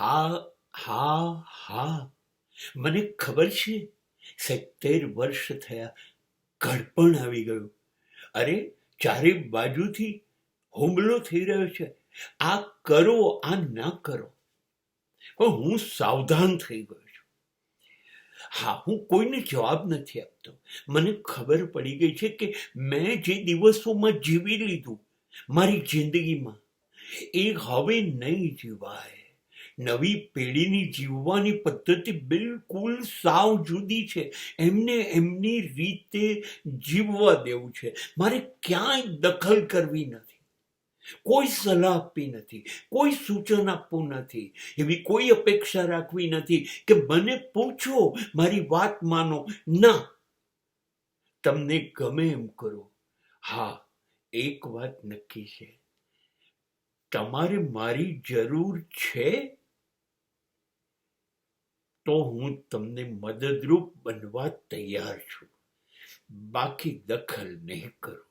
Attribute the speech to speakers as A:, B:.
A: હા હા હા, મને ખબર છે. 70 વર્ષ થયા, ઘડપણ આવી ગયું. અરે, ચારે બાજુથી હુમલો થઈ રહ્યો છે. આ કરો, આ ના કરો. પણ હું સાવધાન થઈ ગયો છું. હા, હું કોઈને જવાબ નથી આપતો. મને ખબર પડી ગઈ છે કે મેં જે દિવસોમાં જીવી લીધું મારી જિંદગીમાં, એ હવે નહીં જીવાય. નવી પેઢીની જીવવાની પદ્ધતિ બિલકુલ સાવ જુદી છે. એમને એમની રીતે જીવવા દેવું છે. મારે ક્યાંય દખલ કરવી નથી, કોઈ સલાહ આપવી નથી, કોઈ સૂચન આપવું નથી, એવી કોઈ અપેક્ષા રાખવી નથી કે મને પૂછો, મારી વાત માનો. ના, તમને ગમે એમ કરો. હા, એક વાત નક્કી છે, તમારે મારી જરૂર છે તો હું તમને મદદરૂપ બનવા તૈયાર છું, બાકી દખલ નહીં કરું.